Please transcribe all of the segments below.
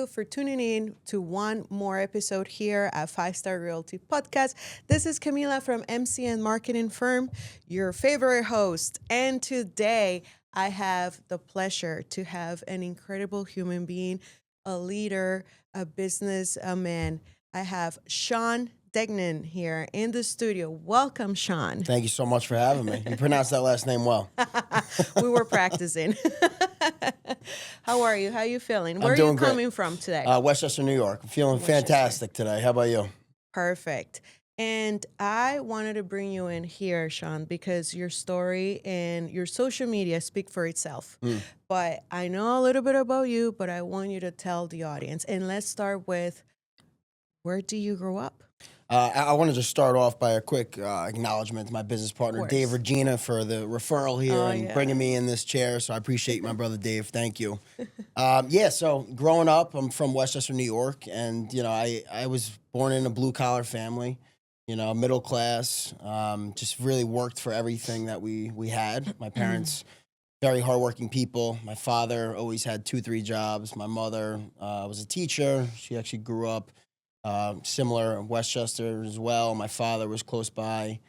for tuning in to one more episode here at Star Realty Podcast. This is Camila from MCN Marketing Firm, your favorite host. And today I have the pleasure to have an incredible human being, a leader, a businessman. I have Sean Degnan here in the studio. Welcome, Sean. Thank you so much for having me. You pronounced that last name well. We were practicing. How are you? How are you feeling? Where I'm are doing you coming from today? Westchester, New York. I'm feeling fantastic today. How about you? Perfect. And I wanted to bring you in here, Sean, because your story and your social media speak for itself. But I know a little bit about you, but I want you to tell the audience. And let's start with, where do you grow up? I want to just start off by a quick acknowledgement to my business partner, Dave Regina, for the referral here and bringing me in this chair. So I appreciate my brother, Dave. Thank you. So growing up, I'm from Westchester, New York. And, I was born in a blue-collar family, middle class, just really worked for everything that we had. My parents, very hardworking people. My father always had 2-3 jobs. My mother was a teacher. She actually grew up similar in Westchester as well. My father was close by.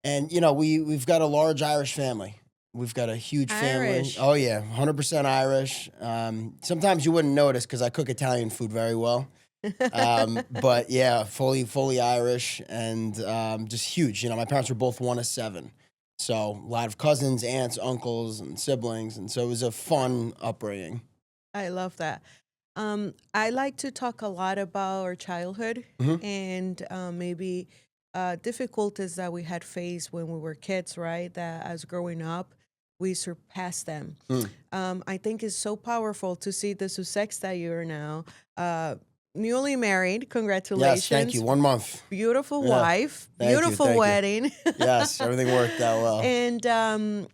And, we've got a large Irish family. We've got a huge family. Oh, yeah, 100% Irish. Sometimes you wouldn't notice because I cook Italian food very well. But, yeah, fully Irish and just huge. My parents were both one of 7. So a lot of cousins, aunts, uncles, and siblings. And so it was a fun upbringing. I love that. I like to talk a lot about our childhood and maybe difficulties that we had faced when we were kids, right? That as growing up, we surpassed them. I think it's so powerful to see the success that you're now. Newly married, congratulations. Yes, thank you. 1 month. Beautiful wife, beautiful wedding. Yes, everything worked out well. And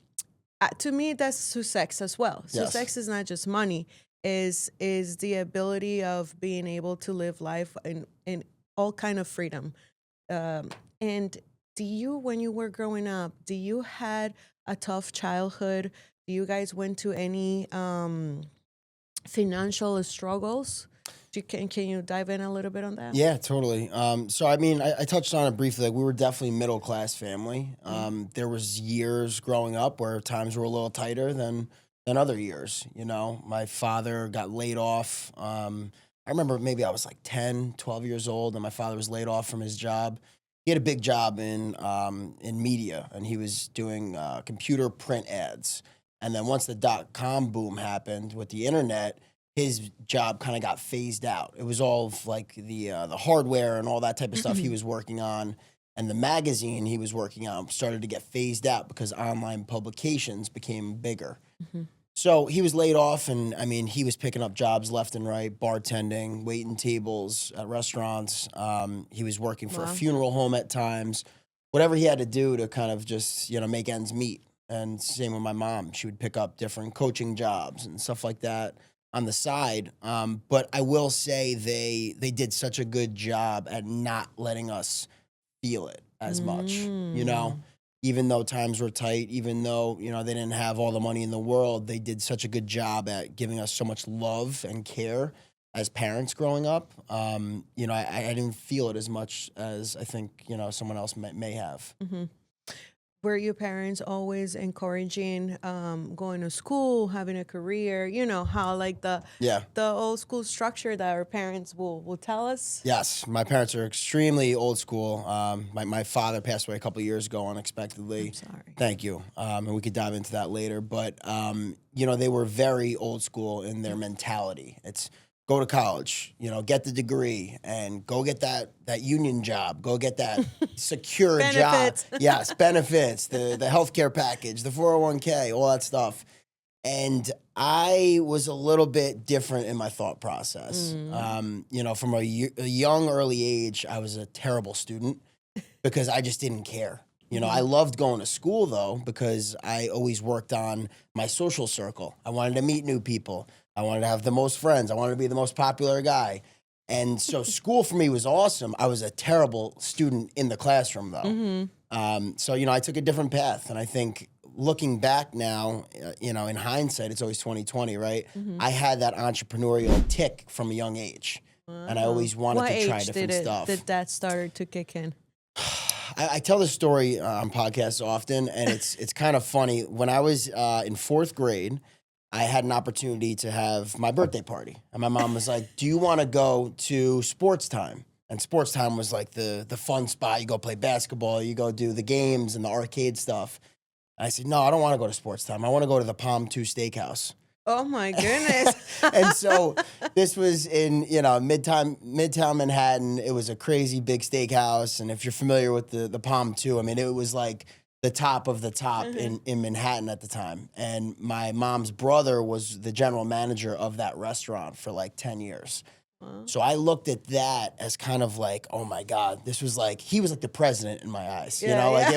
to me, that's success as well. Yes. Success is not just money. Is the ability of being able to live life in all kind of freedom. And when you were growing up, do you had a tough childhood? Do you guys went to any financial struggles? Can you dive in a little bit on that? Yeah, totally. I touched on it briefly. Like, we were definitely middle class family. There was years growing up where times were a little tighter than other years. My father got laid off. I remember maybe I was like 10, 12 years old, and my father was laid off from his job. He had a big job in media, and he was doing computer print ads. And then once the .com boom happened with the internet, his job kind of got phased out. It was all of like the hardware and all that type of stuff he was working on. And the magazine he was working on started to get phased out because online publications became bigger. So he was laid off, and he was picking up jobs left and right, bartending, waiting tables at restaurants. He was working for a funeral home at times, whatever he had to do to kind of just, make ends meet. And same with my mom. She would pick up different coaching jobs and stuff like that on the side. But I will say they did such a good job at not letting us feel it as much, even though times were tight, even though, they didn't have all the money in the world, they did such a good job at giving us so much love and care as parents growing up. I didn't feel it as much as I think, someone else may have. Were your parents always encouraging going to school, having a career? How like the old school structure that our parents will tell us? Yes, my parents are extremely old school. My father passed away a couple of years ago unexpectedly. I'm sorry. Thank you. And we could dive into that later. But, they were very old school in their mentality. It's go to college, get the degree, and go get that union job. Go get that secure job. Yes, benefits, the healthcare package, the 401k, all that stuff. And I was a little bit different in my thought process. From a young, early age, I was a terrible student because I just didn't care. I loved going to school, though, because I always worked on my social circle. I wanted to meet new people. I wanted to have the most friends. I wanted to be the most popular guy. And so school for me was awesome. I was a terrible student in the classroom, though. I took a different path. And I think looking back now, in hindsight, it's always 2020, right? I had that entrepreneurial tick from a young age. And I always wanted to try different stuff. Did that start to kick in? I tell this story on podcasts often, and it's kind of funny. When I was in fourth grade, I had an opportunity to have my birthday party. And my mom was like, do you want to go to sports time? And sports time was like the fun spot. You go play basketball, you go do the games and the arcade stuff. And I said, no, I don't want to go to sports time. I want to go to the Palm 2 Steakhouse. Oh my goodness. And so this was in, Midtown Manhattan. It was a crazy big steakhouse. And if you're familiar with the Palm 2, I mean, it was like the top of the top in Manhattan at the time. And my mom's brother was the general manager of that restaurant for like 10 years. So I looked at that as kind of like, oh my God, this was like, he was like the president in my eyes, like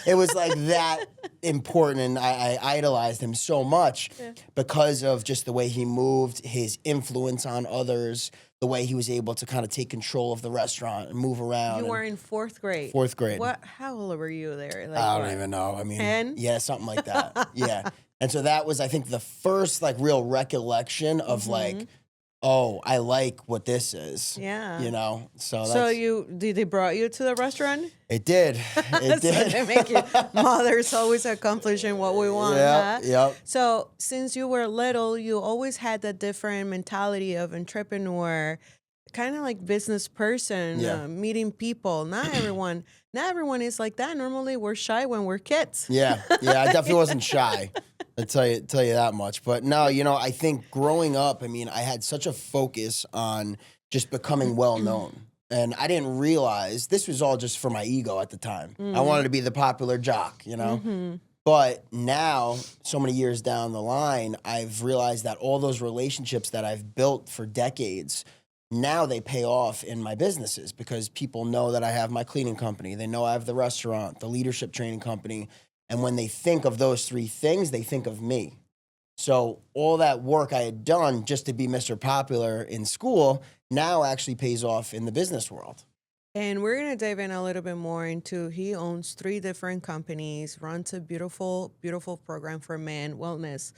it was like that important. And I idolized him so much because of just the way he moved, his influence on others, the way he was able to kind of take control of the restaurant and move around. You were in fourth grade. Fourth grade. How old were you there? Like, I don't even know. I mean, 10? Yeah, something like that. Yeah. And so that was, I think, the first like real recollection of like, oh, I like what this is. Yeah. So did they brought you to the restaurant? It did. It did. So they make you mothers always accomplishing what we want. Yep. So since you were little, you always had that different mentality of entrepreneur, kind of like business person, meeting people. Not everyone is like that. Normally we're shy when we're kids. Yeah. I definitely wasn't shy. I'll tell you that much. But no, I think growing up, I mean, I had such a focus on just becoming well known. And I didn't realize this was all just for my ego at the time. I wanted to be the popular jock, But now, so many years down the line, I've realized that all those relationships that I've built for decades, now they pay off in my businesses because people know that I have my cleaning company. They know I have the restaurant, the leadership training company. And when they think of those three things, they think of me. So all that work I had done just to be Mr. Popular in school now actually pays off in the business world. And we're going to dive in a little bit more into, he owns 3 different companies, runs a beautiful, beautiful program for men wellness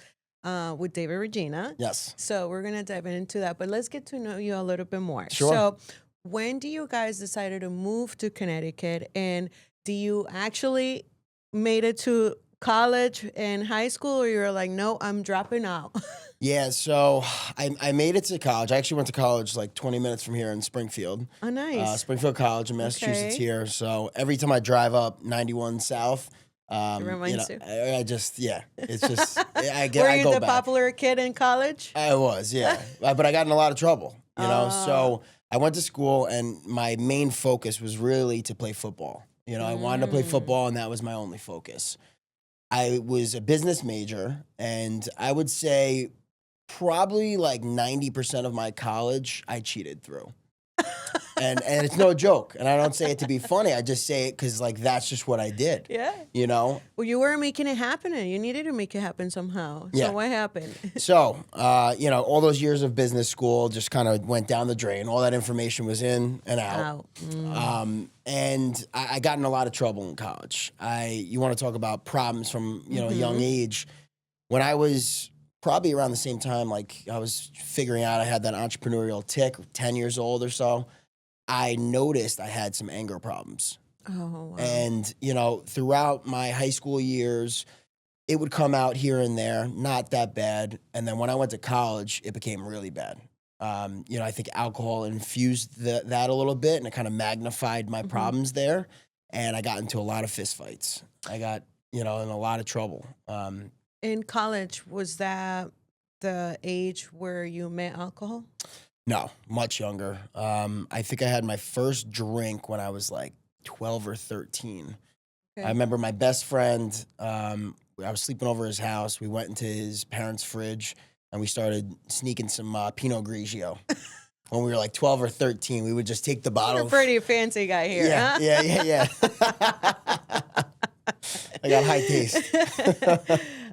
with David Regina. Yes. So we're going to dive into that, but let's get to know you a little bit more. Sure. So when do you guys decided to move to Connecticut, and do you actually made it to college and high school, or you're like, no, I'm dropping out? Yeah, so I made it to college. I actually went to college like 20 minutes from here in Springfield. Oh, nice. Springfield College in Massachusetts here. So every time I drive up 91 South, it reminds you. I just, it's just, I Were I you go the back. popular kid in college? I was, yeah. But I got in a lot of trouble, So I went to school, and my main focus was really to play football. I wanted to play football, and that was my only focus. I was a business major, and I would say probably like 90% of my college I cheated through. And it's no joke. And I don't say it to be funny. I just say it because like that's just what I did. Yeah. Well, you were making it happen, and you needed to make it happen somehow. So what happened? So, all those years of business school just kind of went down the drain. All that information was in and out. And I got in a lot of trouble in college. You want to talk about problems from, a young age. When I was probably around the same time, like I was figuring out I had that entrepreneurial tick, 10 years old or so, I noticed I had some anger problems. Oh, wow. And, throughout my high school years, it would come out here and there, not that bad. And then when I went to college, it became really bad. I think alcohol infused that a little bit, and it kind of magnified my problems there. And I got into a lot of fistfights. I got, in a lot of trouble. In college, was that the age where you met alcohol? No, much younger. I think I had my first drink when I was like 12 or 13. Okay. I remember my best friend, I was sleeping over his house. We went into his parents' fridge, and we started sneaking some Pinot Grigio. When we were like 12 or 13, we would just take the bottle. You're a pretty fancy guy here, huh? Yeah. I got high taste.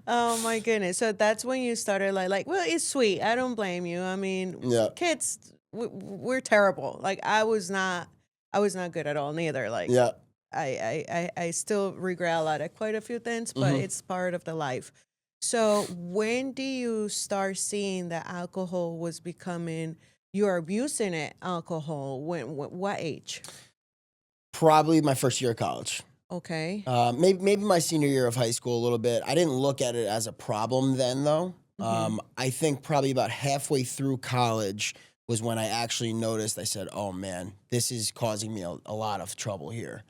Oh my goodness! So that's when you started like, well, it's sweet. I don't blame you. I mean, kids, we're terrible. Like I was not good at all, neither. Like, I still regret a lot of quite a few things, but Mhm. it's part of the life. So when do you start seeing that alcohol was becoming you're abusing it alcohol? What age? Probably my first year of college. Okay. Maybe my senior year of high school a little bit. I didn't look at it as a problem then, though. Mm-hmm. I think probably about halfway through college was when I actually noticed. I said, "Oh man, this is causing me a lot of trouble here."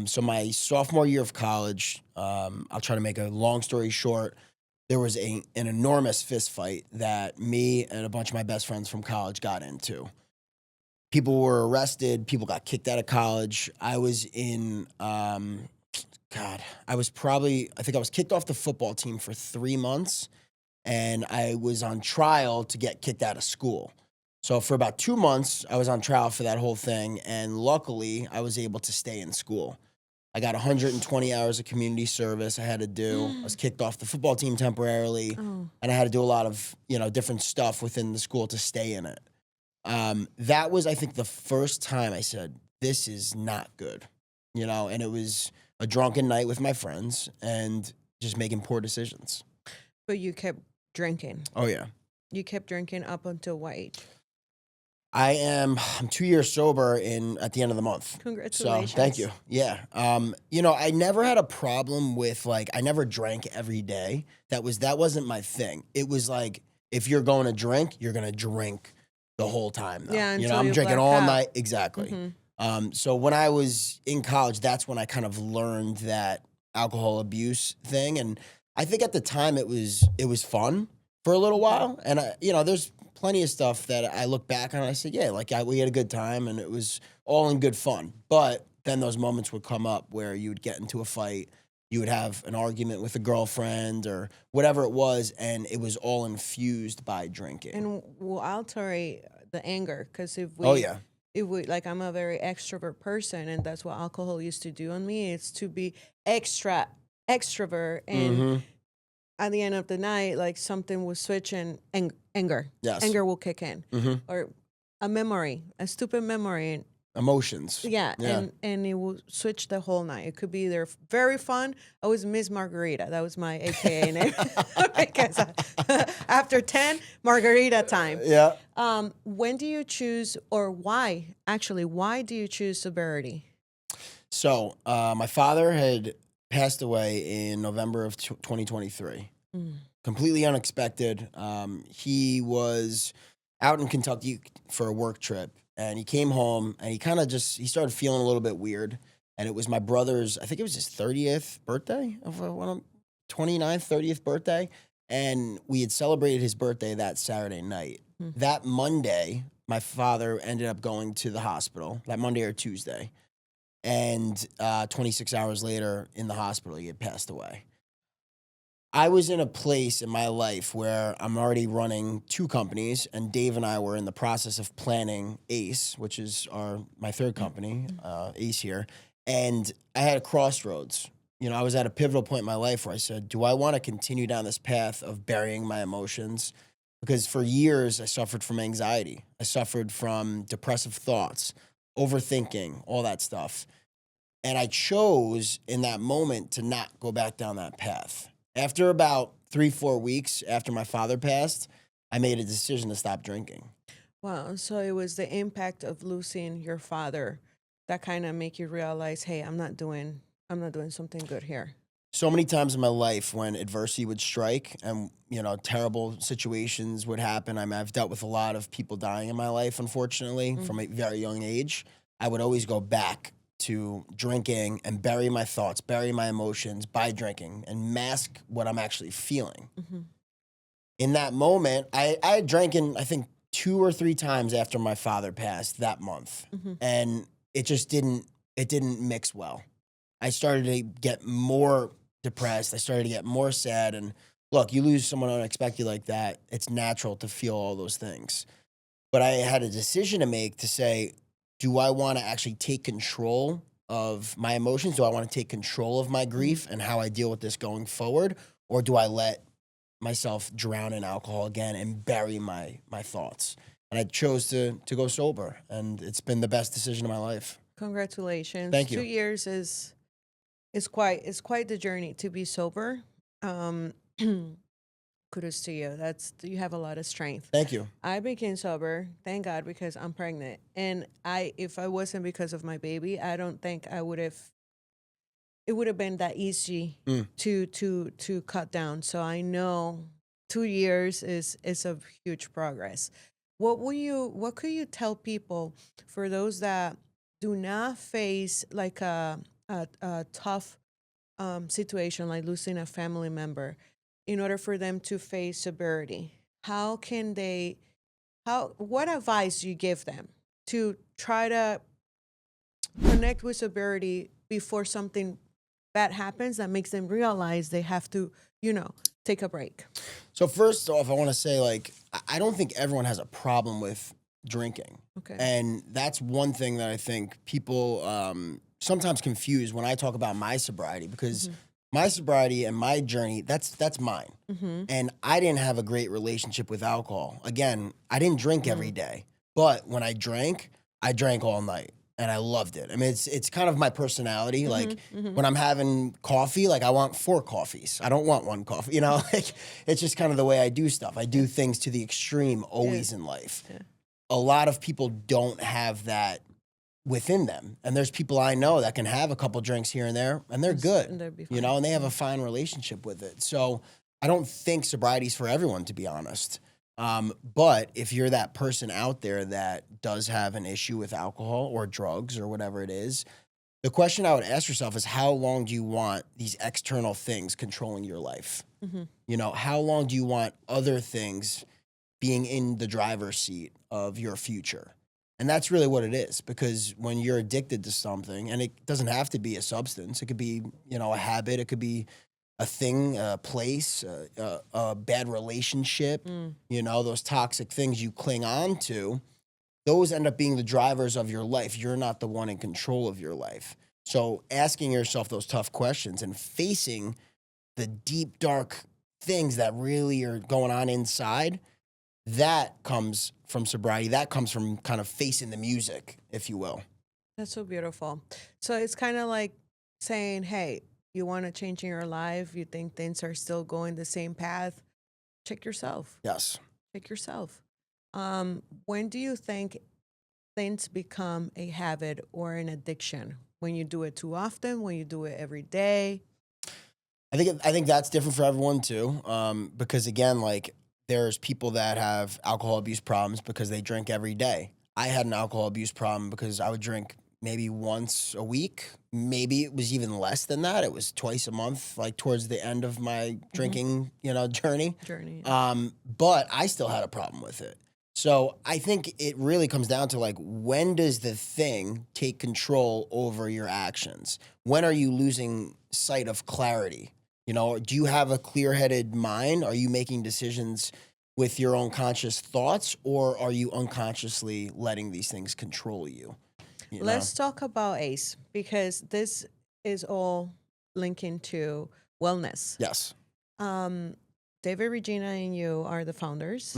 So my sophomore year of college, I'll try to make a long story short. There was an enormous fist fight that me and a bunch of my best friends from college got into. People were arrested. People got kicked out of college. I was in, I think I was kicked off the football team for 3 months, and I was on trial to get kicked out of school. So for about 2 months, I was on trial for that whole thing, and luckily, I was able to stay in school. I got 120 hours of community service I had to do. I was kicked off the football team temporarily, Oh. and I had to do a lot of, different stuff within the school to stay in it. That was, I think, the first time I said, this is not good, and it was a drunken night with my friends and just making poor decisions. But you kept drinking. Oh, yeah. You kept drinking up until what age? I'm 2 years sober at the end of the month. Congratulations. So thank you. Yeah. I never had a problem with I never drank every day. That wasn't my thing. It was like, if you're going to drink, you're going to drink the whole time. Though. Yeah, until I'm you drinking black all out. night. Exactly. So when I was in college, that's when I kind of learned that alcohol abuse thing. And I think at the time it was fun for a little while. And there's plenty of stuff that I look back on and I say, yeah, we had a good time and it was all in good fun. But then those moments would come up where you would get into a fight, you would have an argument with a girlfriend or whatever it was, and it was all infused by drinking. And will alterate the anger because Oh, yeah. if we I'm a very extrovert person, and that's what alcohol used to do on me. It's to be extrovert, and Mm-hmm. at the end of the night, something will switch and anger. Yes. Anger will kick in, Mm-hmm. or a stupid memory, and Emotions. yeah, Yeah. and it will switch the whole night. It could be either very fun. I was Miss Margarita. That was my AKA name because after 10, Margarita time. Yeah. When do you choose, or why? Actually, why do you choose sobriety? So my father had passed away in November of 2023. Completely unexpected. He was out in Kentucky for a work trip, and he came home and he started feeling a little bit weird. And it was my brother's, I think it was his 30th birthday, 29th, 30th birthday. And we had celebrated his birthday that Saturday night. That Monday, my father ended up going to the hospital, that Monday or Tuesday. And 26 hours later in the hospital, he had passed away. I was in a place in my life where I'm already running 2 companies, and Dave and I were in the process of planning ACE, which is my third company, ACE here. And I had a crossroads. I was at a pivotal point in my life where I said, do I want to continue down this path of burying my emotions? Because for years, I suffered from anxiety. I suffered from depressive thoughts, overthinking, all that stuff. And I chose in that moment to not go back down that path. After about 3-4 weeks after my father passed, I made a decision to stop drinking. Wow. So it was the impact of losing your father that kind of make you realize, hey, I'm not doing something good here. So many times in my life when adversity would strike and, terrible situations would happen. I've dealt with a lot of people dying in my life, unfortunately, from a very young age. I would always go back to drinking and bury my thoughts, bury my emotions by drinking and mask what I'm actually feeling. In that moment, I had drinking, I think, 2 or 3 times after my father passed that month. And it just didn't mix well. I started to get more depressed. I started to get more sad. And look, you lose someone unexpected like that, it's natural to feel all those things. But I had a decision to make to say, do I want to actually take control of my emotions? Do I want to take control of my grief and how I deal with this going forward? Or do I let myself drown in alcohol again and bury my thoughts? And I chose to go sober, and it's been the best decision of my life. Congratulations. Thank 2 years is quite the journey to be sober. Um, kudos to you. You have a lot of strength. Thank you. I became sober, thank God, because I'm pregnant. And if I wasn't because of my baby, I don't think I would have. It would have been that easy Mm. to cut down. So I know 2 years is a huge progress. What could you tell people for those that do not face like a tough situation like losing a family member in order for them to face sobriety? How can they what advice do you give them to try to connect with sobriety before something bad happens that makes them realize they have to, take a break? So first off, I want to say, like, I don't think everyone has a problem with drinking. Okay. And that's one thing that I think people sometimes confuse when I talk about my sobriety, because my sobriety and my journey, that's mine. And I didn't have a great relationship with alcohol. Again, I didn't drink every day, but when I drank all night. And I loved it. I mean, it's kind of my personality. Like when I'm having coffee, like I want 4 coffees. I don't want 1 coffee. Like it's just kind of the way I do stuff. I do things to the extreme always in life. Yeah. A lot of people don't have that within them. And there's people I know that can have a couple drinks here and there, and they're good. And they'd be fine. And they have a fine relationship with it. So I don't think sobriety's for everyone, to be honest. But if you're that person out there that does have an issue with alcohol or drugs or whatever it is, the question I would ask yourself is, how long do you want these external things controlling your life? How long do you want other things being in the driver's seat of your future? And that's really what it is, because when you're addicted to something, and it doesn't have to be a substance, it could be, a habit, it could be a thing, a place, a bad relationship, those toxic things you cling on to, those end up being the drivers of your life. You're not the one in control of your life. So asking yourself those tough questions and facing the deep, dark things that really are going on inside, that comes from sobriety. That comes from kind of facing the music, if you will. That's so beautiful. So it's kind of like saying, hey, you want to change in your life, you think things are still going the same path, check yourself. Yes. Check yourself. When do you think things become a habit or an addiction? When you do it too often, when you do it every day? I think that's different for everyone too. Because again, like there's people that have alcohol abuse problems because they drink every day. I had an alcohol abuse problem because I would drink maybe once a week. Maybe it was even less than that. It was twice a month, like towards the end of my drinking, journey. But I still had a problem with it. So I think it really comes down to like, when does the thing take control over your actions? When are you losing sight of clarity? Do you have a clear-headed mind? Are you making decisions with your own conscious thoughts, or are you unconsciously letting these things control you? Let's talk about ACE, because this is all linking to wellness. Yes. David, Regina, and you are the founders.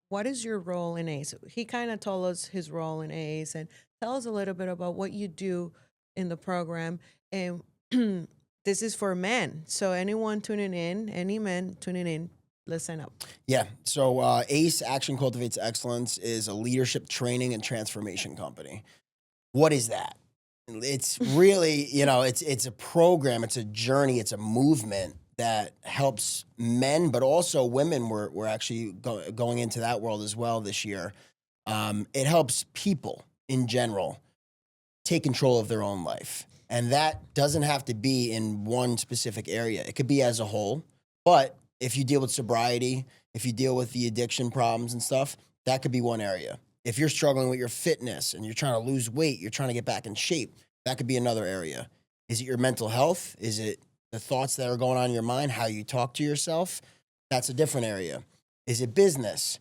What is your role in ACE? He kind of told us his role in ACE, and tell us a little bit about what you do in the program. And this is for men. So anyone tuning in, any men tuning in, listen up. Yeah. So ACE, Action Cultivates Excellence, is a leadership training and transformation company. What is that? It's really, it's a program, it's a journey, it's a movement that helps men, but also women. We're actually going into that world as well this year. It helps people in general take control of their own life. And that doesn't have to be in one specific area. It could be as a whole. But if you deal with sobriety, if you deal with the addiction problems and stuff, that could be one area. If you're struggling with your fitness and you're trying to lose weight, you're trying to get back in shape, that could be another area. Is it your mental health? Is it the thoughts that are going on in your mind, how you talk to yourself? That's a different area. Is it business?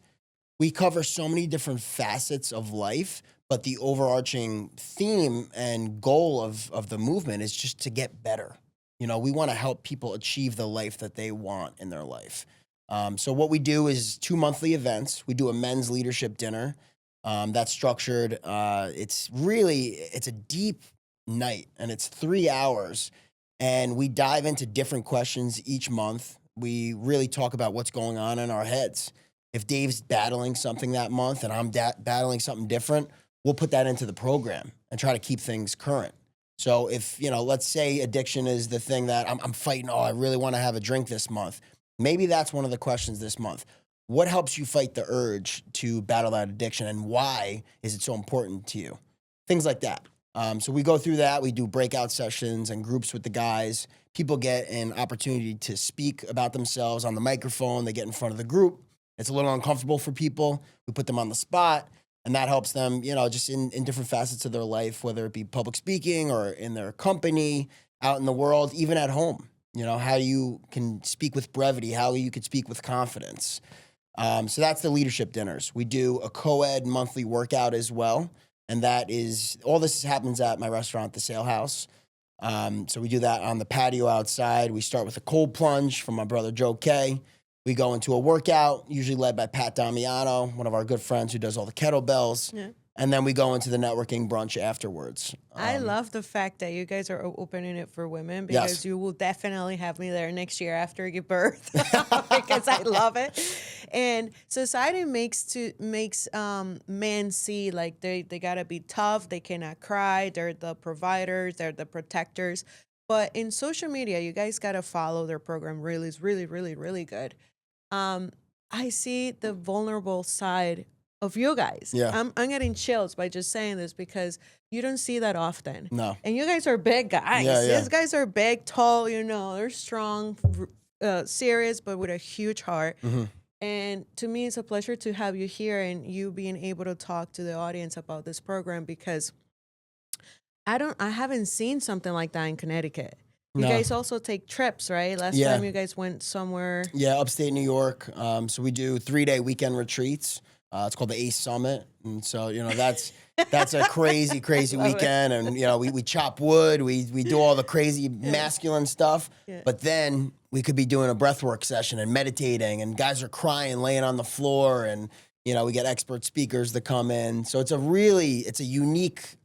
We cover so many different facets of life, but the overarching theme and goal of the movement is just to get better. We want to help people achieve the life that they want in their life. So what we do is 2 monthly events. We do a men's leadership dinner. That's structured. It's a deep night, and it's 3 hours, and we dive into different questions each month. We really talk about what's going on in our heads. If Dave's battling something that month and I'm battling something different, we'll put that into the program and try to keep things current. So if, let's say addiction is the thing that I'm fighting, oh, I really want to have a drink this month. Maybe that's one of the questions this month. What helps you fight the urge to battle that addiction, and why is it so important to you? Things like that. So we go through that. We do breakout sessions and groups with the guys. People get an opportunity to speak about themselves on the microphone. They get in front of the group. It's a little uncomfortable for people. We put them on the spot, and that helps them, just in different facets of their life, whether it be public speaking or in their company, out in the world, even at home. How you can speak with brevity, how you could speak with confidence. So that's the leadership dinners. We do a co-ed monthly workout as well. And all this happens at my restaurant, the Sail House. So we do that on the patio outside. We start with a cold plunge from my brother, Joe K. We go into a workout, usually led by Pat Damiano, one of our good friends who does all the kettlebells. Yeah. And then we go into the networking brunch afterwards. I love the fact that you guys are opening it for women, because Yes. You will definitely have me there next year after you give birth because I love it. And society makes men see like they gotta be tough, they cannot cry, they're the providers, they're the protectors. But in social media, you guys gotta follow their program. Really, it's really, really, really good. I see the vulnerable side of you guys. Yeah. I'm getting chills by just saying this, because you don't see that often. No. And you guys are big guys. Yeah. These guys are big, tall, they're strong, serious, but with a huge heart. Mm-hmm. And to me, it's a pleasure to have you here and you being able to talk to the audience about this program, because I haven't seen something like that in Connecticut. You guys also take trips, right? Last time you guys went somewhere. Yeah, upstate New York. So we do 3-day weekend retreats. It's called the Ace Summit. And so, that's a crazy weekend. And, we chop wood. We do all the crazy masculine stuff. Yeah. But then we could be doing a breathwork session and meditating, and guys are crying, laying on the floor. And, we get expert speakers that come in. So it's a unique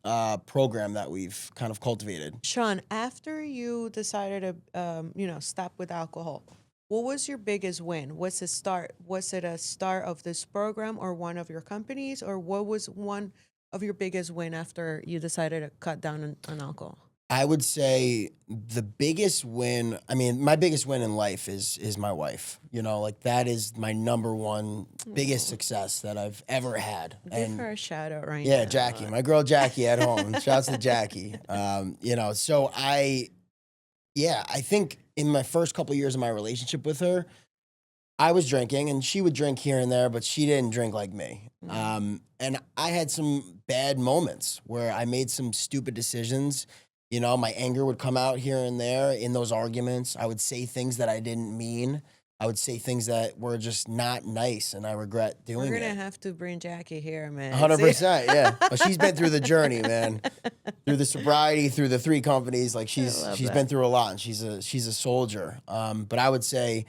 program that we've kind of cultivated. Sean, after you decided to, stop with alcohol, what was your biggest win? Was it a start of this program or one of your companies, or what was one of your biggest win after you decided to cut down on alcohol? I would say the biggest win, my biggest win in life is my wife. That is my number one biggest success that I've ever had. Give her a shout out right now. Yeah, Jackie, my girl Jackie at home. Shouts to Jackie. So I think in my first couple of years of my relationship with her, I was drinking, and she would drink here and there, but she didn't drink like me. And I had some bad moments where I made some stupid decisions. My anger would come out here and there in those arguments. I would say things that I didn't mean. I would say things that were just not nice, and I regret doing it. We're going to have to bring Jackie here, man. 100%, yeah. But she's been through the journey, man. Through the sobriety, through the 3 companies. Like, she's been through a lot, and she's a soldier. But I would say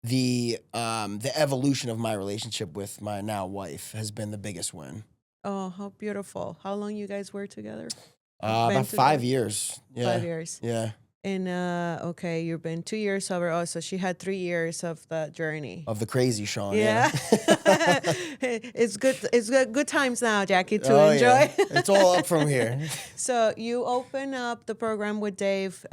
the evolution of my relationship with my now wife has been the biggest win. Oh, how beautiful. How long you guys were together? About 5 years. Yeah. 5 years. Yeah. And okay, you've been 2 years sober. Oh, so she had 3 years of the journey. Of the crazy Sean. Yeah. It's good. It's good times now, Jackie, to enjoy. Yeah. It's all up from here. So you open up the program with Dave.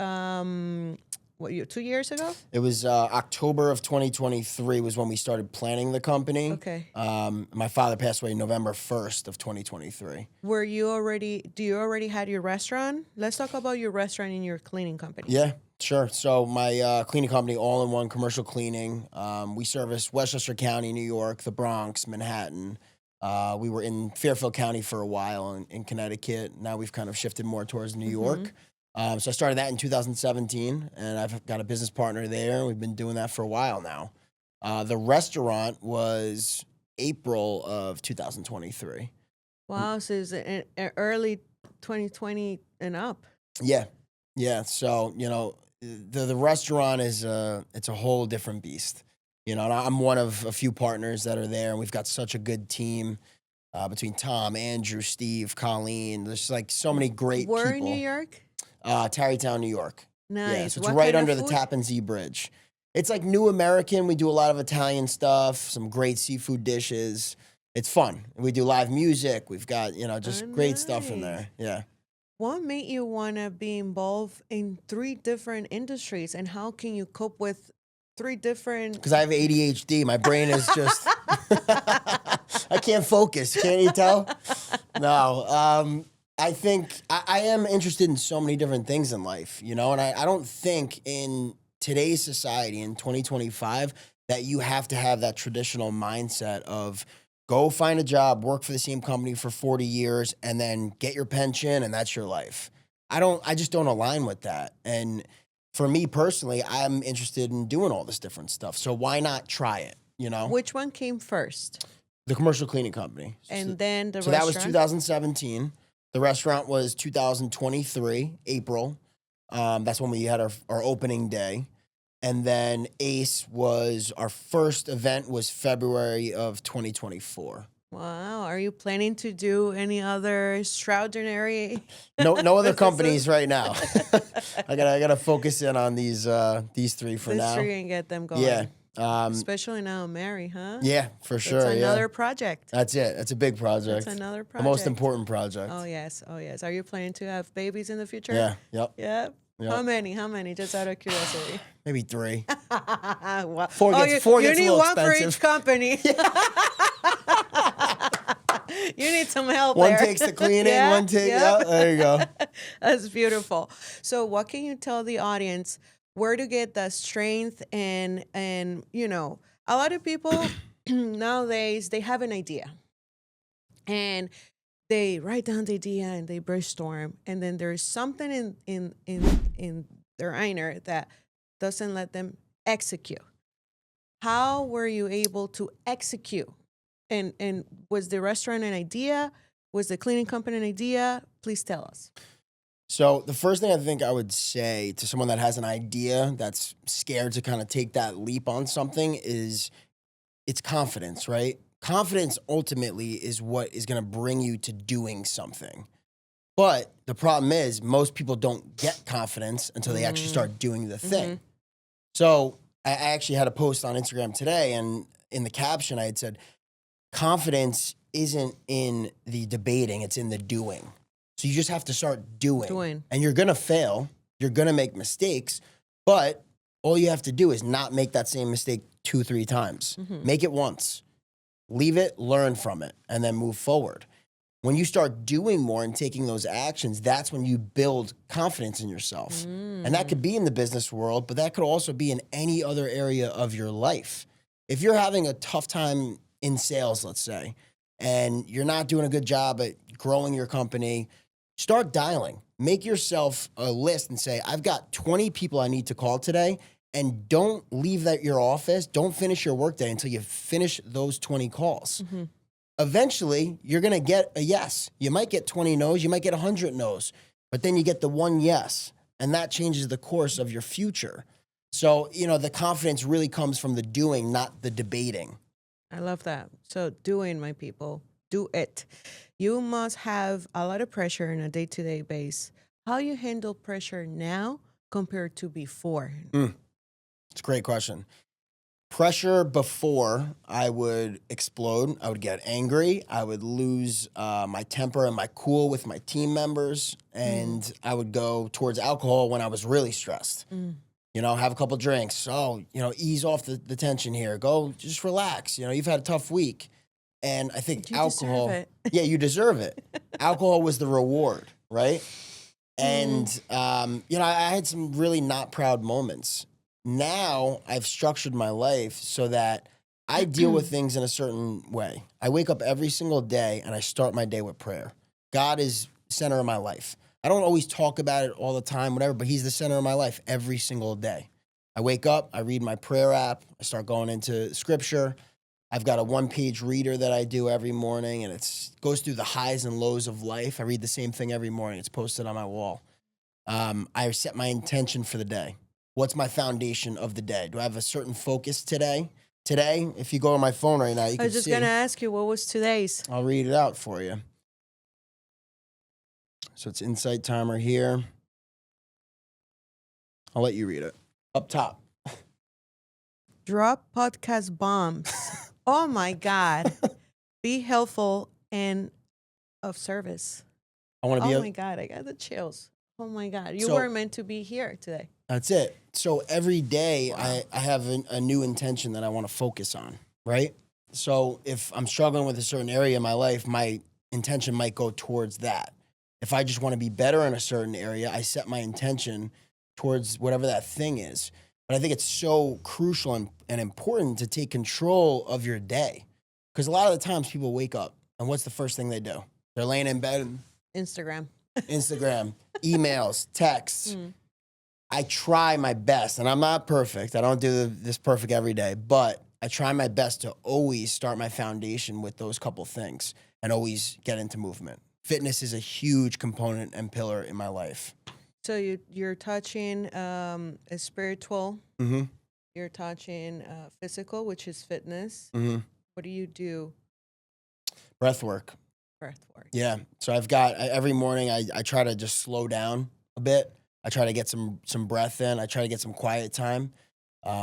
2 years ago? It was October of 2023 was when we started planning the company. Okay. My father passed away November 1st of 2023. Do you already had your restaurant? Let's talk about your restaurant and your cleaning company. Yeah, sure. So my cleaning company, all-in-one commercial cleaning. We service Westchester County, New York, the Bronx, Manhattan. We were in Fairfield County for a while in Connecticut. Now we've kind of shifted more towards New York. So I started that in 2017, and I've got a business partner there. We've been doing that for a while now. The restaurant was April of 2023. Wow, so it's an early 2020 and up. Yeah. So, the restaurant it's a whole different beast. And I'm one of a few partners that are there, and we've got such a good team. between Tom, Andrew, Steve, Colleen. There's like so many great We're in New people. York? Tarrytown, New York. Yeah, Nice. so it's What right kind of under the food? Tappan Zee Bridge. It's like New American. We do a lot of Italian stuff, some great seafood dishes. It's fun. We do live music. We've got, just Oh, great stuff in nice. there. Yeah. What made you want to be involved in 3 different industries, and how can you cope with 3 different? Because I have ADHD. My brain is just, I can't focus. Can't you tell? No. I think I am interested in so many different things in life, and I don't think in today's society in 2025 that you have to have that traditional mindset of go find a job, work for the same company for 40 years, and then get your pension, and that's your life. I just don't align with that. And for me personally, I'm interested in doing all this different stuff. So why not try it, Which one came first? The commercial cleaning company. And then the So that was restaurant? 2017. The restaurant was 2023, April. That's when we had our opening day. And then Ace was, our first event was February of 2024. Wow. Are you planning to do any other extraordinary? No other businesses? companies right now. I gotta focus in on these 3 for This now. tree and get them going. Yeah. Especially now, Mary, huh? Yeah, for sure. That's another Yeah. project. That's it. That's a big project. That's another The project. most important project. Oh yes. Oh yes. Are you planning to have babies in the future? Yeah. Yep. Yeah. Yep. How many? How many? Just out of curiosity. Maybe 3. Wow. Four Oh, gets a you need little one for expensive. each company. You need some help One there. takes the cleaning, Yeah, one takes. yeah. Yeah, there you go. That's beautiful. So, what can you tell the audience where to get the strength and a lot of people nowadays they have an idea and they write down the idea and they brainstorm, and then there's something in their inner that doesn't let them execute. How were you able to execute? And was the restaurant an idea? Was the cleaning company an idea? Please tell us. So the first thing I think I would say to someone that has an idea that's scared to kind of take that leap on something is it's confidence, right? Confidence ultimately is what is going to bring you to doing something. But the problem is most people don't get confidence until they actually start doing the thing. So I actually had a post on Instagram today, and in the caption I had said, confidence isn't in the debating, it's in the doing. So you just have to start doing. And you're going to fail. You're going to make mistakes. But all you have to do is not make that same mistake 2-3 times. Make it once. Leave it, learn from it, and then move forward. When you start doing more and taking those actions, that's when you build confidence in yourself. And that could be in the business world, but that could also be in any other area of your life. If you're having a tough time in sales, let's say, and you're not doing a good job at growing your company, start dialing. Make yourself a list and say, I've got 20 people I need to call today, and don't leave your office. Don't finish your workday until you finish those 20 calls. Eventually, you're going to get a yes. You might get 20 no's. You might get 100 no's, but then you get the one yes, and that changes the course of your future. So, the confidence really comes from the doing, not the debating. I love that. So doing, my people, do it. You must have a lot of pressure on a day-to-day base. How you handle pressure now compared to before? It's a great question. Pressure before, I would explode. I would get angry. I would lose my temper and my cool with my team members. And I would go towards alcohol when I was really stressed. Have a couple drinks. Oh, ease off the tension here. Go, just relax. You've had a tough week. And I think You alcohol, deserve it. yeah, you deserve it. Alcohol was the reward, right? And, I had some really not proud moments. Now I've structured my life so that I deal with things in a certain way. I wake up every single day and I start my day with prayer. God is center of my life. I don't always talk about it all the time, whatever, but he's the center of my life every single day. I wake up, I read my prayer app, I start going into scripture. I've got a 1-page reader that I do every morning, and it goes through the highs and lows of life. I read the same thing every morning. It's posted on my wall. I set my intention for the day. What's my foundation of the day? Do I have a certain focus today? Today, if you go on my phone right now, you I can was just see. going to ask you, what was today's? I'll read it out for you. So it's Insight Timer here. I'll let you read it. Up top. Drop podcast bombs. Oh my God. Be helpful and of service. I want to be Oh my God, I got the chills. Oh my God. You So- were meant to be here today. That's it. So every day Wow. I have a new intention that I want to focus on, right? So if I'm struggling with a certain area in my life, my intention might go towards that. If I just want to be better in a certain area, I set my intention towards whatever that thing is. But I think it's so crucial and important to take control of your day. Because a lot of the times people wake up and what's the first thing they do? They're laying in bed and Instagram. Instagram, emails, texts. Mm. I try my best, and I'm not perfect. I don't do this perfect every day, but I try my best to always start my foundation with those couple things and always get into movement. Fitness is a huge component and pillar in my life. So you're touching a spiritual. Mm-hmm. You're touching physical, which is fitness. Mm-hmm. What do you do? Breath work. Breath work. Yeah. So I've got every morning I try to just slow down a bit. I try to get some breath in. I try to get some quiet time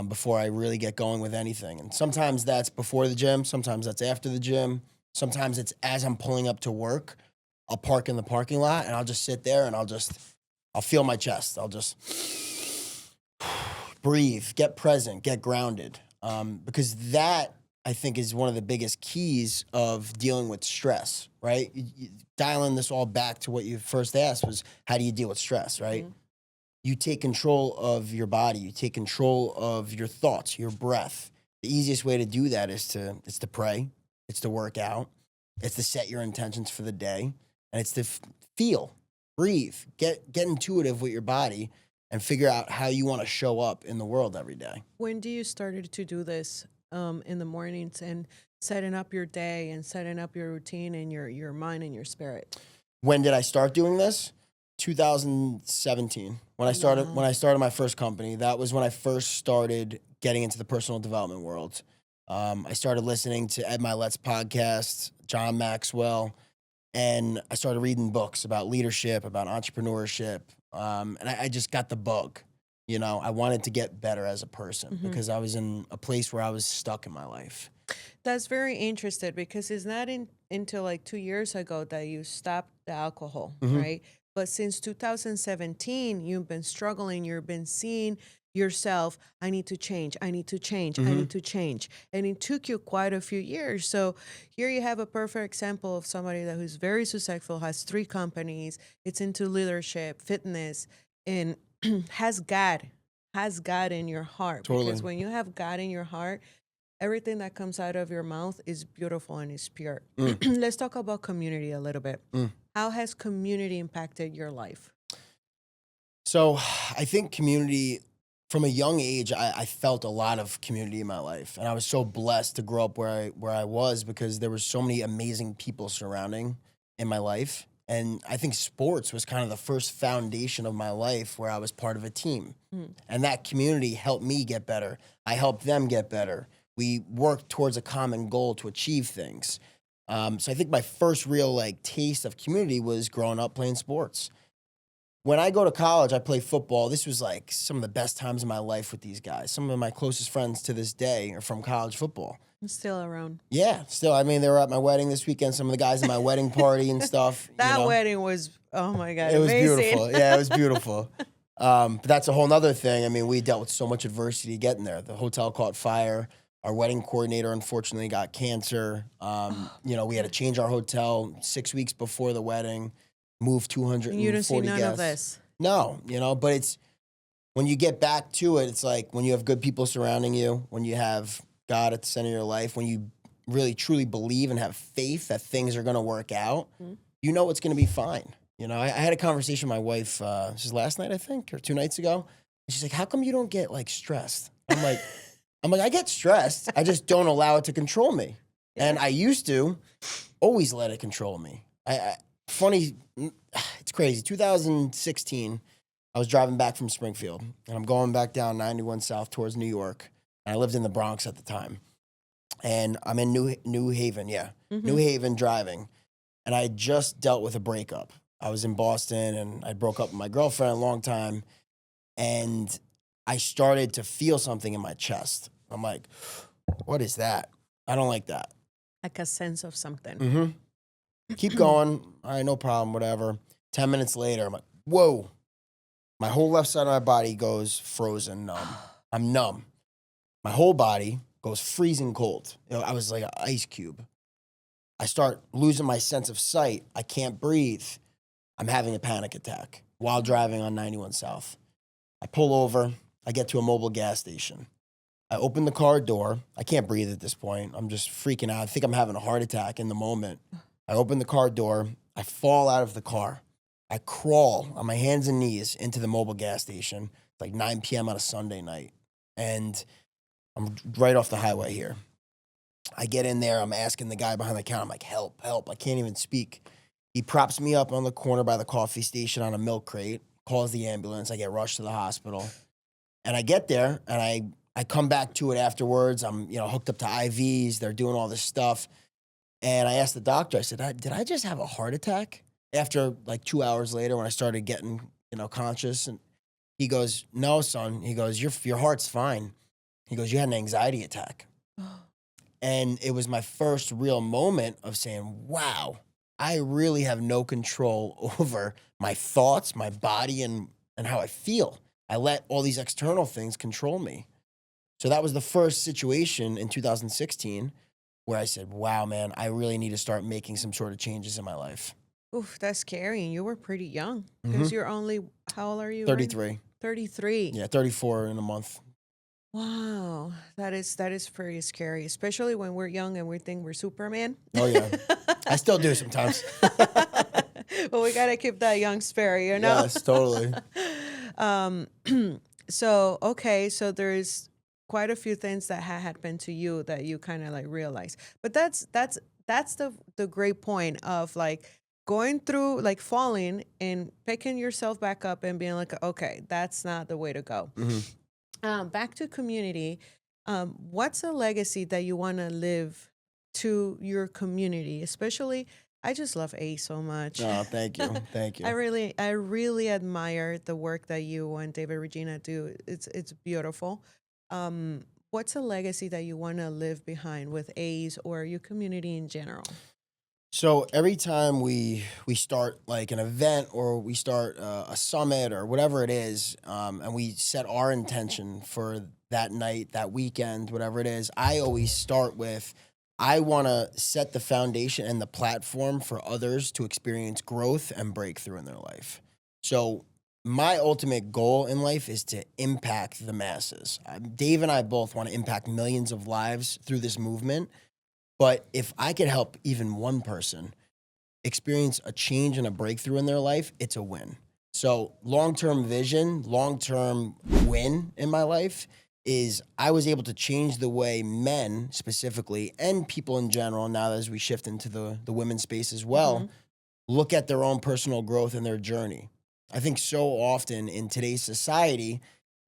before I really get going with anything. And sometimes that's before the gym. Sometimes that's after the gym. Sometimes it's as I'm pulling up to work. I'll park in the parking lot and I'll just sit there and I'll feel my chest. I'll just breathe, get present, get grounded. Because that, I think, is one of the biggest keys of dealing with stress, right? Dialing this all back to what you first asked was, how do you deal with stress, right? Mhm. You take control of your body. You take control of your thoughts, your breath. The easiest way to do that is to pray. It's to work out. It's to set your intentions for the day. And it's to feel, breathe, get intuitive with your body and figure out how you want to show up in the world every day. When do you started to do this in the mornings and setting up your day and setting up your routine and your mind and your spirit? When did I start doing this? 2017. When I started my first company, that was when I first started getting into the personal development world. I started listening to Ed Milet's podcast, John Maxwell, and I started reading books about leadership, about entrepreneurship. And I just got the bug. You know, I wanted to get better as a person because I was in a place where I was stuck in my life. That's very interesting because it's not until like 2 years ago that you stopped the alcohol, right? But since 2017, you've been struggling. You've been seeing yourself, I need to change. I need to change. I need to change. And it took you quite a few years. So here you have a perfect example of somebody that who's very successful, has 3 companies, it's into leadership, fitness, and has God in your heart. Totally. Because when you have God in your heart, everything that comes out of your mouth is beautiful and is pure. Let's talk about community a little bit. How has community impacted your life? So I think community, from a young age, I felt a lot of community in my life. And I was so blessed to grow up where I was because there were so many amazing people surrounding in my life. And I think sports was kind of the first foundation of my life where I was part of a team. And that community helped me get better. I helped them get better. We worked towards a common goal to achieve things. So I think my first real taste of community was growing up playing sports. When I go to college, I play football. This was some of the best times of my life with these guys. Some of my closest friends to this day are from college football. I'm still around. Yeah, still. I mean, they were at my wedding this weekend. Some of the guys at my wedding party and stuff. That wedding was, oh my God, it was amazing. beautiful. Yeah, it was beautiful. But that's a whole nother thing. I mean, we dealt with so much adversity getting there. The hotel caught fire. Our wedding coordinator, unfortunately, got cancer. We had to change our hotel 6 weeks before the wedding, move 240 You didn't see none guests. of this. No, but it's when you get back to it, it's like when you have good people surrounding you, when you have God at the center of your life, when you really truly believe and have faith that things are going to work out, you know it's going to be fine. I had a conversation with my wife, this was last night, I think, or 2 nights ago. And she's like, how come you don't get stressed? I'm like, I get stressed. I just don't allow it to control me. Yeah. And I used to always let it control me. Funny, it's crazy. 2016, I was driving back from Springfield, and I'm going back down 91 South towards New York. And I lived in the Bronx at the time. and I'm in New Haven, yeah, New Mm-hmm. Haven driving, and I had just dealt with a breakup. I was in Boston, and I broke up with my girlfriend a long time, and I started to feel something in my chest. I'm like, what is that? I don't like that. Like a sense of something. Mm-hmm. Keep going. All right, no problem, whatever. 10 minutes later, I'm like, whoa. My whole left side of my body goes frozen numb. I'm numb. My whole body goes freezing cold. I was like an ice cube. I start losing my sense of sight. I can't breathe. I'm having a panic attack while driving on 91 South. I pull over. I get to a mobile gas station. I open the car door. I can't breathe at this point. I'm just freaking out. I think I'm having a heart attack in the moment. I open the car door. I fall out of the car. I crawl on my hands and knees into the mobile gas station. It's like 9 p.m. on a Sunday night. And I'm right off the highway here. I get in there. I'm asking the guy behind the counter. I'm like, help, help. I can't even speak. He props me up on the corner by the coffee station on a milk crate, calls the ambulance. I get rushed to the hospital. And I get there, and I come back to it afterwards. I'm, hooked up to IVs. They're doing all this stuff. And I asked the doctor, I said, did I just have a heart attack? After like 2 hours later when I started getting, conscious. And he goes, no, son. He goes, your heart's fine. He goes, you had an anxiety attack. And it was my first real moment of saying, wow, I really have no control over my thoughts, my body, and how I feel. I let all these external things control me. So that was the first situation in 2016 where I said, wow, man, I really need to start making some sort of changes in my life. Oof, that's scary. And you were pretty young Mhm. because you're only, how old are you? Right now? 33. 33. Yeah, 34 in a month. Wow, that is pretty scary, especially when we're young and we think we're Superman. Oh, yeah. I still do sometimes. But we gotta keep that young spirit, you know. Yes, totally. um, so there's quite a few things that had happened to you that you kind of like realize. But that's the great point of like going through like falling and picking yourself back up and being like, okay, that's not the way to go. Mhm. Back to community. What's a legacy that you want to live to your community? Especially, I just love A so much. Oh, thank you. Thank I you. really admire the work that you and David Regina do. It's beautiful. What's a legacy that you want to live behind with A's or your community in general? So every time we start like an event or we start a summit or whatever it is, and we set our intention for that night, that weekend, whatever it is, I always start with I want to set the foundation and the platform for others to experience growth and breakthrough in their life. So my ultimate goal in life is to impact the masses. Dave and I both want to impact millions of lives through this movement. But if I could help even one person experience a change and a breakthrough in their life, it's a win. So, long term vision, long term win in my life is I was able to change the way men specifically and people in general, now as we shift into the women's space as well, Mhm. look at their own personal growth and their journey. I think so often in today's society,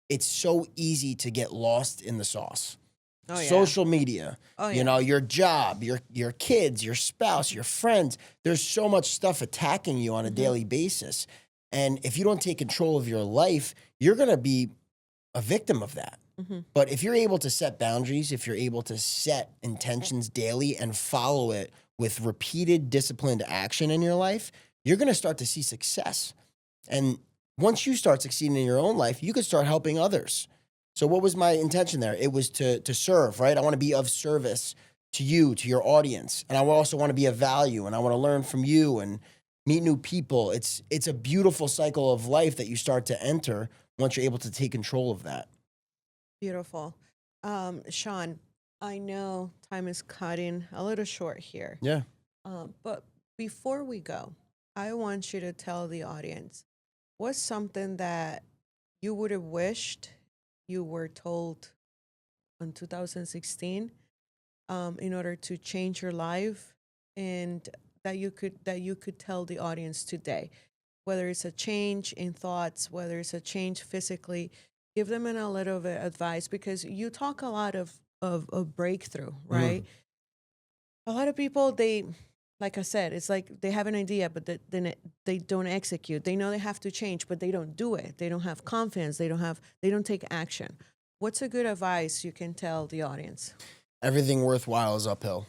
it's so easy to get lost in the sauce. Oh yeah. Social media, Oh yeah. your job, your kids, your spouse, your friends. There's so much stuff attacking you on a Mhm. daily basis. And if you don't take control of your life, you're going to be a victim of that. Mhm. But if you're able to set boundaries, if you're able to set intentions daily and follow it with repeated disciplined action in your life, you're going to start to see success. And once you start succeeding in your own life, you can start helping others. So what was my intention there? It was to serve, right? I want to be of service to you, to your audience. And I also want to be of value and I want to learn from you and meet new people. It's a beautiful cycle of life that you start to enter once you're able to take control of that. Beautiful. Sean, I know time is cutting a little short here. Yeah. But before we go, I want you to tell the audience what's something that you would have wished you were told in 2016 in order to change your life and that you could tell the audience today, whether it's a change in thoughts, whether it's a change physically, give them a little bit of advice because you talk a lot of of breakthrough, right? A lot of people, they, like I said, it's like they have an idea, but then they don't execute. They know they have to change, but they don't do it. They don't have confidence. They don't take action. What's a good advice you can tell the audience? Everything worthwhile is uphill.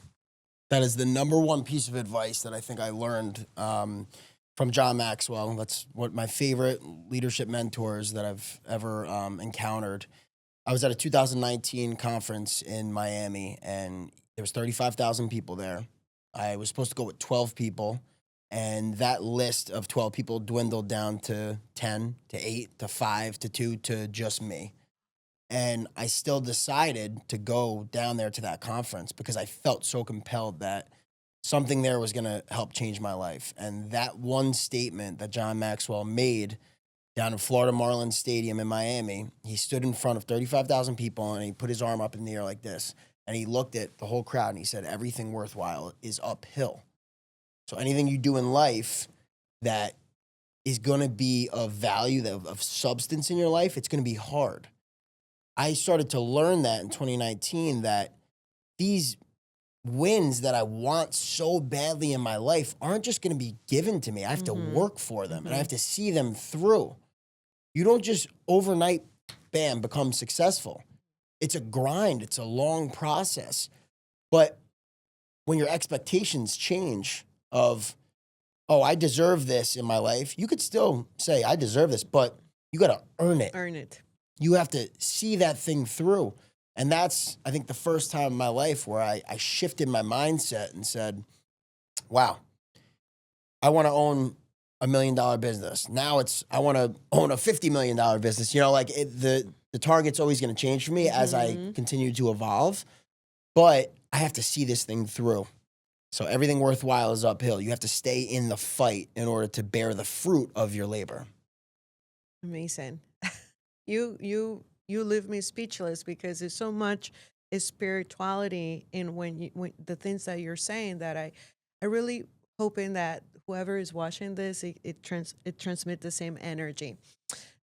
That is the number one piece of advice that I think I learned from John Maxwell. That's what my favorite leadership mentors that I've ever encountered. I was at a 2019 conference in Miami, and there was 35,000 people there. I was supposed to go with 12 people, and that list of 12 people dwindled down to 10, to 8, to 5, to 2, to just me. And I still decided to go down there to that conference because I felt so compelled that something there was going to help change my life. And that one statement that John Maxwell made down in Florida Marlins Stadium in Miami, he stood in front of 35,000 people and he put his arm up in the air like this. And he looked at the whole crowd and he said, everything worthwhile is uphill. So anything you do in life that is going to be of value, of substance in your life, it's going to be hard. I started to learn that in 2019, that these wins that I want so badly in my life aren't just going to be given to me. I have to work for them and I have to see them through. You don't just overnight, bam, become successful. It's a grind. It's a long process. But when your expectations change of, oh, I deserve this in my life, you could still say, I deserve this, but you got to earn it. Earn it. You have to see that thing through. And that's, I think, the first time in my life where I shifted my mindset and said, wow, I want to own $1 million business. Now I want to own a $50 million business. You know, like the target's always going to change for me as I continue to evolve. But I have to see this thing through. So everything worthwhile is uphill. You have to stay in the fight in order to bear the fruit of your labor. Amazing. You leave me speechless because there's so much spirituality in when the things that you're saying that I really hoping that whoever is watching this, it transmits the same energy.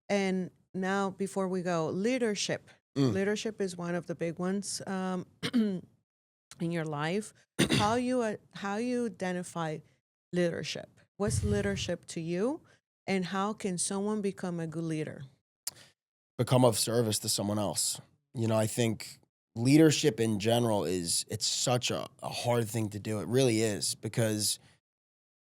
And now before we go, leadership. Leadership is one of the big ones in your life. How you identify leadership? What's leadership to you, and how can someone become a good leader? Become of service to someone else. You know, I think leadership in general it's such a hard thing to do. It really is, because,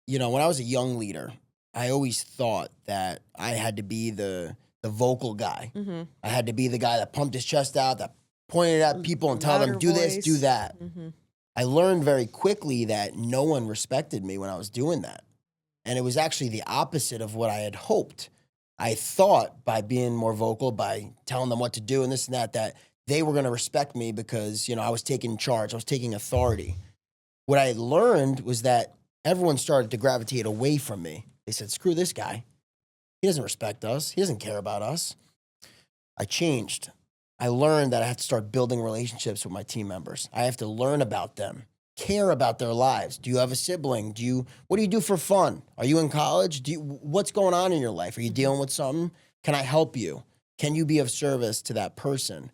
you know, when I was a young leader, I always thought that I had to be the vocal guy. I had to be the guy that pumped his chest out, that pointed at people and tell them, do this, do that. I learned very quickly that no one respected me when I was doing that. And it was actually the opposite of what I had hoped. I thought by being more vocal, by telling them what to do and this and that they were going to respect me because, you know, I was taking charge. I was taking authority. What I had learned was that everyone started to gravitate away from me. They said, screw this guy. He doesn't respect us. He doesn't care about us. I changed. I learned that I have to start building relationships with my team members. I have to learn about them, care about their lives. Do you have a sibling? What do you do for fun? Are you in college? What's going on in your life? Are you dealing with something? Can I help you? Can you be of service to that person?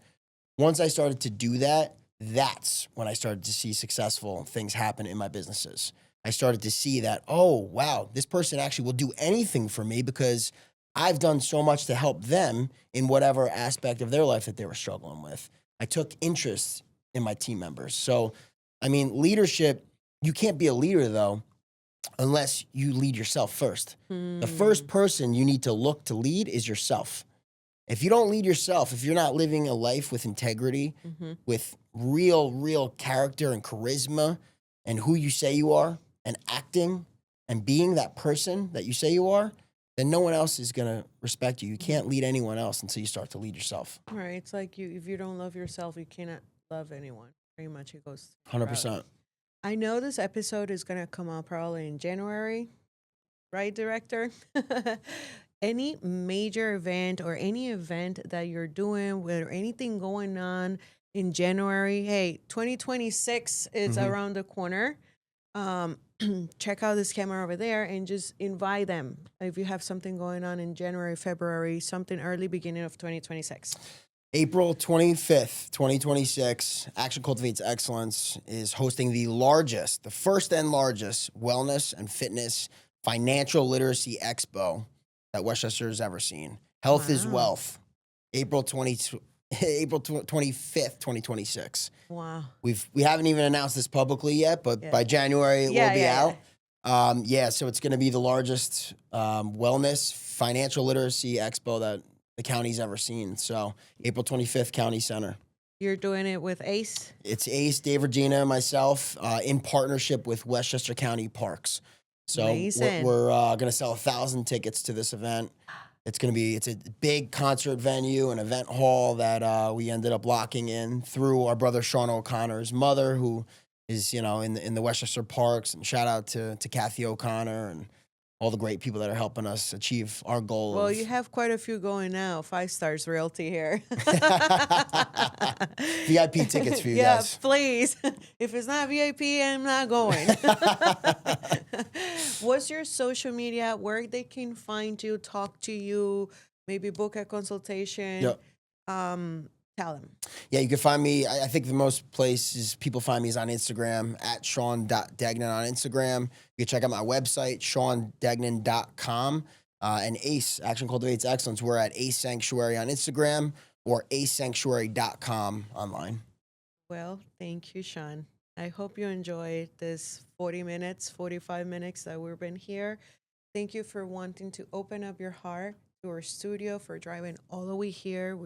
Once I started to do that, that's when I started to see successful things happen in my businesses. I started to see that, oh, wow, this person actually will do anything for me because I've done so much to help them in whatever aspect of their life that they were struggling with. I took interest in my team members. So, I mean, leadership, you can't be a leader, though, unless you lead yourself first. The first person you need to look to lead is yourself. If you don't lead yourself, if you're not living a life with integrity, with real character and charisma and who you say you are and acting and being that person that you say you are, then no one else is going to respect you. You can't lead anyone else until you start to lead yourself. Right. It's like if you don't love yourself, you cannot love anyone. Pretty much it goes 100%. I know this episode is going to come out probably in January, right, director? Any major event or any event that you're doing or anything going on in January, hey, 2026 is around the corner. Check out this camera over there and just invite them if you have something going on in January, February, something early beginning of 2026. April 25th, 2026, Action Cultivates Excellence is hosting the first and largest wellness and fitness financial literacy expo that Westchester has ever seen. Health is Wow. wealth. April 25th, 2026. Wow. We haven't even announced this publicly yet, but Yeah. by January it will be out. Yeah. So it's going to be the largest wellness financial literacy expo that the county's ever seen. So April 25th, County Center. You're doing it with Ace? It's Ace, Dave, Regina, and myself in partnership with Westchester County Parks. So Amazing. we're going to sell 1,000 tickets to this event. It's a big concert venue, an event hall that we ended up locking in through our brother Sean O'Connor's mother, who is, in the Westchester Parks. And shout out to Kathy O'Connor and all the great people that are helping us achieve our goal. Well, you have quite a few going now. 5 Stars Realty here. VIP tickets for you guys. Yeah, please. If it's not VIP, I'm not going. What's your social media? Where they can find you, talk to you, maybe book a consultation? Yep. Tell them. Yeah, you can find me. I think the most places people find me is on Instagram, at Sean.Degnan on Instagram. You can check out my website, SeanDegnan.com. And ACE, Action Cultivates Excellence. We're at Ace Sanctuary on Instagram or acesanctuary.com online. Well, thank you, Sean. I hope you enjoyed this 45 minutes that we've been here. Thank you for wanting to open up your heart to our studio, for driving all the way here.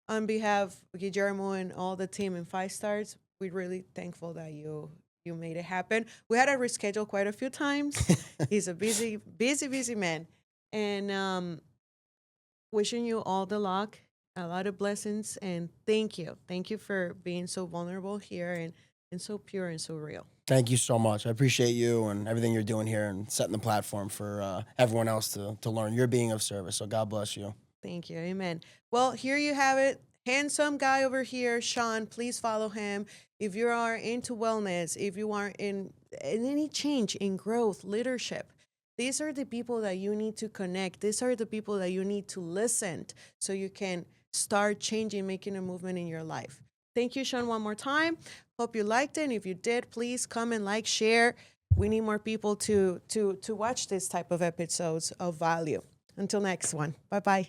On behalf of Guillermo and all the team in 5 Stars, we're really thankful that you made it happen. We had to reschedule quite a few times. He's a busy man. And wishing you all the luck, a lot of blessings, and thank you. Thank you for being so vulnerable here and so pure and so real. Thank you so much. I appreciate you and everything you're doing here and setting the platform for everyone else to learn. You're being of service, so God bless you. Thank you. Amen. Well, here you have it. Handsome guy over here, Sean. Please follow him. If you are into wellness, if you are in any change, in growth, leadership, these are the people that you need to connect. These are the people that you need to listen to so you can start changing, making a movement in your life. Thank you, Sean, one more time. Hope you liked it. And if you did, please comment, like, share. We need more people to watch this type of episodes of value. Until next one. Bye-bye.